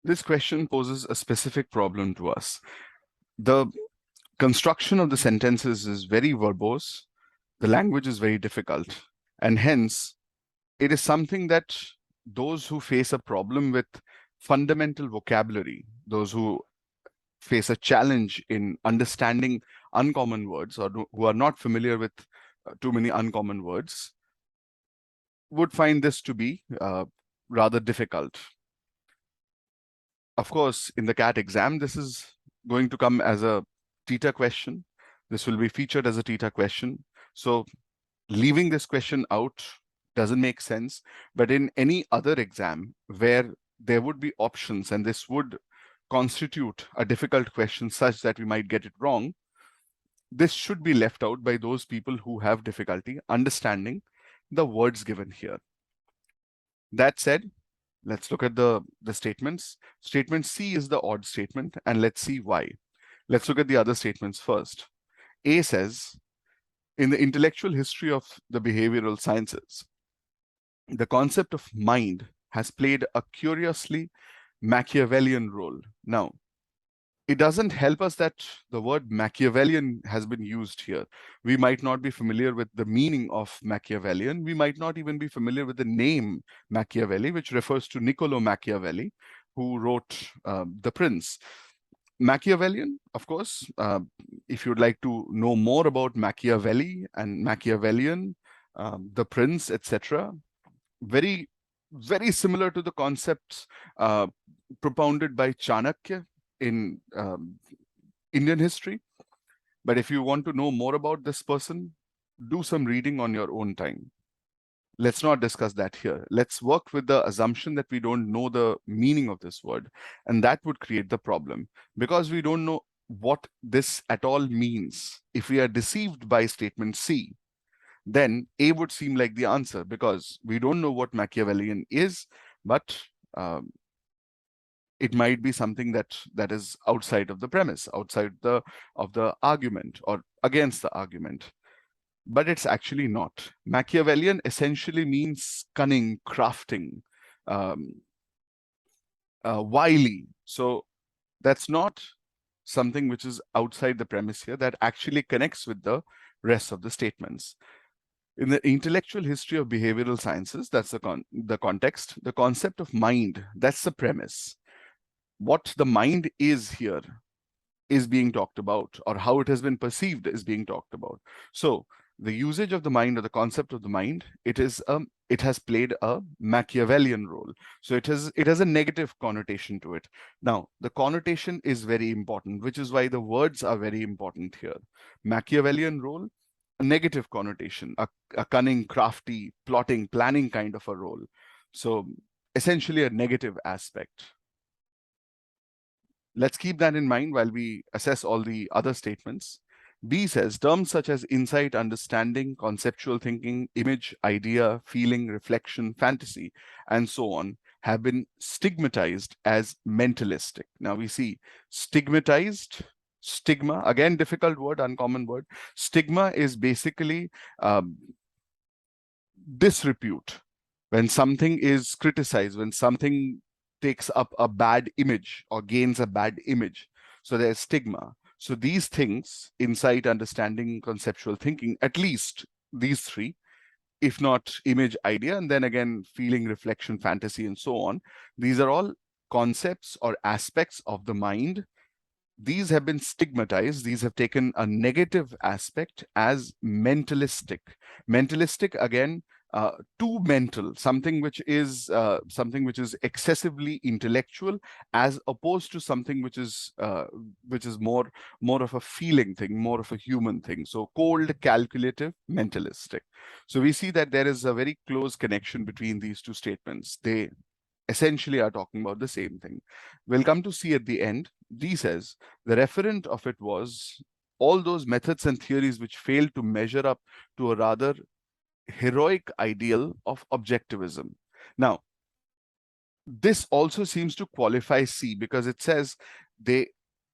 This question poses a specific problem to us. The construction of the sentences is very verbose, the language is very difficult, and hence it is something that those who face a problem with fundamental vocabulary, those who face a challenge in understanding uncommon words or who are not familiar with too many uncommon words, would find this to be rather difficult. Of course, in the CAT exam, this is going to come as a TETA question. This will be featured as a TETA question. So leaving this question out doesn't make sense. But in any other exam where there would be options and this would constitute a difficult question such that we might get it wrong, this should be left out by those people who have difficulty understanding the words given here. That said, let's look at the statements. Statement C is the odd statement, and let's see why. Let's look at the other statements first. A says, in the intellectual history of the behavioral sciences, the concept of mind has played a curiously Machiavellian role. Now, it doesn't help us that the word Machiavellian has been used here. We might not be familiar with the meaning of Machiavellian. We might not even be familiar with the name Machiavelli, which refers to Niccolo Machiavelli, who wrote The Prince. Machiavellian, of course, if you'd like to know more about Machiavelli and Machiavellian, The Prince, etc., very, very similar to the concepts propounded by Chanakya in Indian history. But if you want to know more about this person, do some reading on your own time. Let's not discuss that here. Let's work with the assumption that we don't know the meaning of this word, and that would create the problem. Because we don't know what this at all means, if we are deceived by statement C, then A would seem like the answer, because we don't know what Machiavellian is, but it might be something that is outside of the premise, outside of the argument, or against the argument. But it's actually not. Machiavellian essentially means cunning, crafting, wily. So that's not something which is outside the premise here. That actually connects with the rest of the statements. In the intellectual history of behavioral sciences, that's the context. The concept of mind, that's the premise. What the mind is here is being talked about, or how it has been perceived is being talked about. So the usage of the mind, or the concept of the mind, it has played a Machiavellian role. So it has a negative connotation to it. Now, the connotation is very important, which is why the words are very important here. Machiavellian role, a negative connotation, a cunning, crafty, plotting, planning kind of a role. So essentially a negative aspect. Let's keep that in mind while we assess all the other statements. B says, terms such as insight, understanding, conceptual thinking, image, idea, feeling, reflection, fantasy, and so on have been stigmatized as mentalistic. Now we see stigmatized, stigma, again, difficult word, uncommon word. Stigma is basically disrepute. When something is criticized, when something takes up a bad image or gains a bad image. So there's stigma. So these things, insight, understanding, conceptual thinking, at least these three, if not image, idea, and then again, feeling, reflection, fantasy, and so on, these are all concepts or aspects of the mind. These have been stigmatized. These have taken a negative aspect as mentalistic. Mentalistic, again, too mental, something which is excessively intellectual, as opposed to something which is more of a feeling thing, more of a human thing. So cold, calculative, mentalistic. So we see that there is a very close connection between these two statements. They essentially are talking about the same thing. We'll come to see at the end. D says the referent of it was all those methods and theories which failed to measure up to a rather heroic ideal of objectivism. Now, this also seems to qualify C, because it says they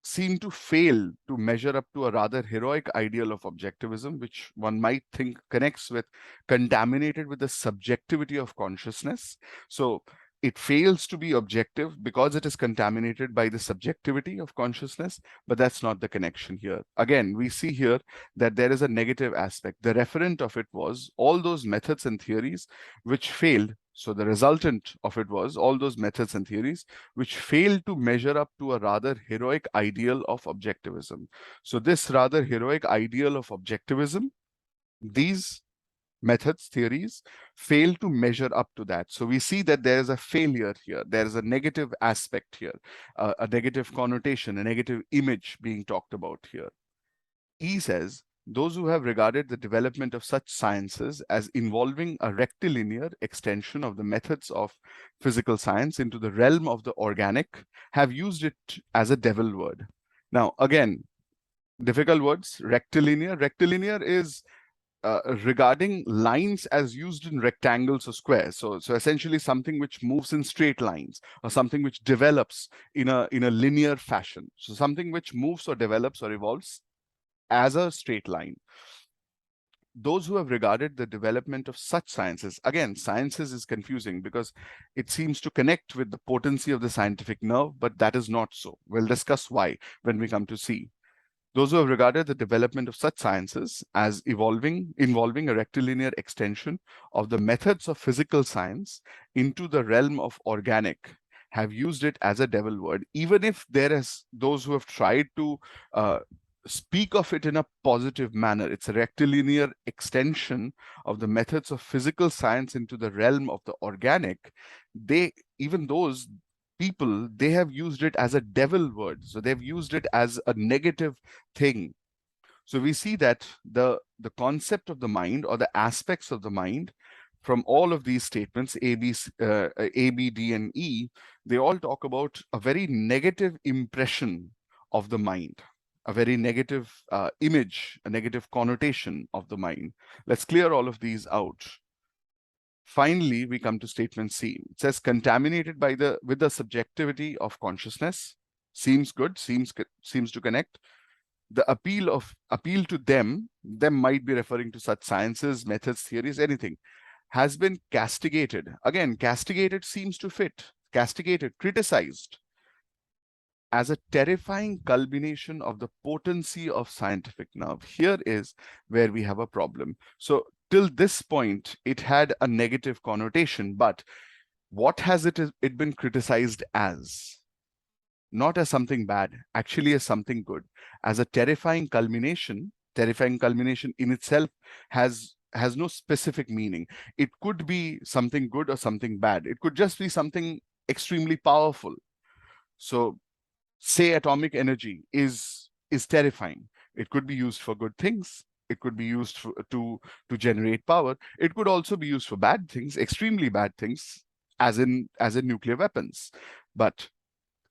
seem to fail to measure up to a rather heroic ideal of objectivism, which one might think connects with, contaminated with the subjectivity of consciousness. So it fails to be objective because it is contaminated by the subjectivity of consciousness, but that's not the connection here. Again, we see here that there is a negative aspect. The referent of it was all those methods and theories which failed. So the resultant of it was all those methods and theories which failed to measure up to a rather heroic ideal of objectivism. So this rather heroic ideal of objectivism, these methods, theories, fail to measure up to that. So we see that there is a failure here. There is a negative aspect here, a negative connotation, a negative image being talked about here. He says, those who have regarded the development of such sciences as involving a rectilinear extension of the methods of physical science into the realm of the organic have used it as a devil word. Now, again, difficult words, rectilinear. Rectilinear is regarding lines as used in rectangles or squares. So essentially something which moves in straight lines, or something which develops in a linear fashion. So something which moves or develops or evolves as a straight line. Those who have regarded the development of such sciences, again, sciences is confusing because it seems to connect with the potency of the scientific nerve, but that is not so. We'll discuss why when we come to see. Those who have regarded the development of such sciences as involving a rectilinear extension of the methods of physical science into the realm of organic have used it as a devil word, even if there is those who have tried to speak of it in a positive manner. It's a rectilinear extension of the methods of physical science into the realm of the organic. Even those people, they have used it as a devil word. So they've used it as a negative thing. So we see that the concept of the mind, or the aspects of the mind, from all of these statements, A, B, D, and E, they all talk about a very negative impression of the mind, a very negative image, a negative connotation of the mind. Let's clear all of these out. Finally, we come to statement C. It says contaminated with the subjectivity of consciousness. Seems good, seems to connect. The appeal to them might be referring to such sciences, methods, theories, anything, has been castigated. Again, castigated seems to fit. Castigated, criticized, as a terrifying culmination of the potency of scientific nerve. Here is where we have a problem. So till this point, it had a negative connotation, but what has it been criticized as? Not as something bad, actually as something good, as a terrifying culmination. Terrifying culmination in itself has no specific meaning. It could be something good or something bad. It could just be something extremely powerful. So say atomic energy is terrifying. It could be used for good things. It could be used to generate power. It could also be used for bad things, extremely bad things, as in nuclear weapons. But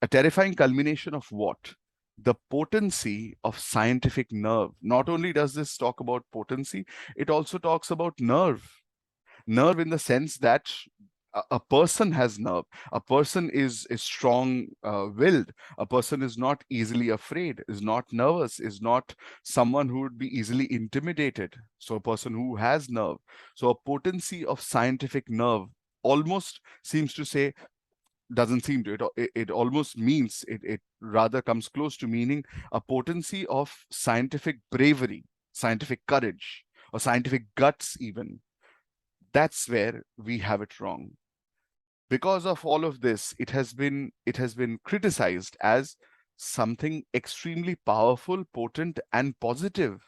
a terrifying culmination of what? The potency of scientific nerve. Not only does this talk about potency, it also talks about nerve. Nerve in the sense that a person has nerve. A person is strong-willed. A person is not easily afraid, is not nervous, is not someone who would be easily intimidated. So a person who has nerve. So a potency of scientific nerve almost seems to say, doesn't seem to, it almost means, it rather comes close to meaning a potency of scientific bravery, scientific courage, or scientific guts even. That's where we have it wrong. Because of all of this, it has been criticized as something extremely powerful, potent, and positive.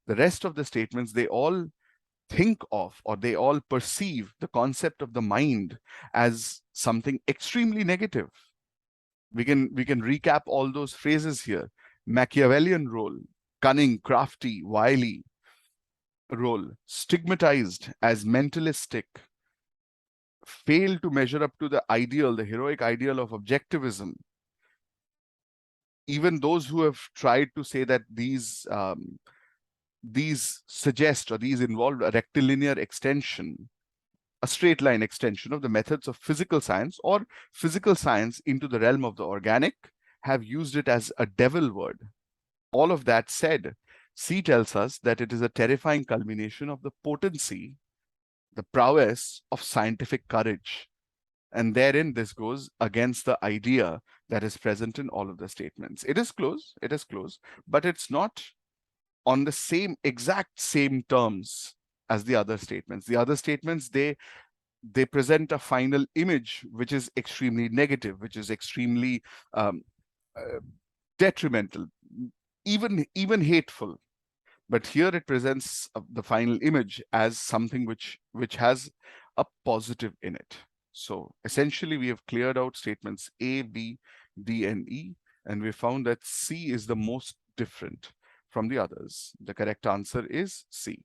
The rest of the statements, they all think of, or they all perceive the concept of the mind as something extremely negative. We can recap all those phrases here. Machiavellian role, cunning, crafty, wily role, stigmatized as mentalistic, fail to measure up to the ideal, the heroic ideal of objectivism. Even those who have tried to say that these suggest, or these involve a rectilinear extension, a straight line extension of the methods of physical science, or physical science into the realm of the organic, have used it as a devil word. All of that said, C tells us that it is a terrifying culmination of the potency, the prowess of scientific courage. And therein, this goes against the idea that is present in all of the statements. It is close, but it's not on the exact same terms as the other statements. The other statements, they present a final image which is extremely negative, which is extremely um, uh, detrimental, even hateful. But here it presents the final image as something which has a positive in it. So essentially, we have cleared out statements A, B, D, and E, and we found that C is the most different from the others. The correct answer is C.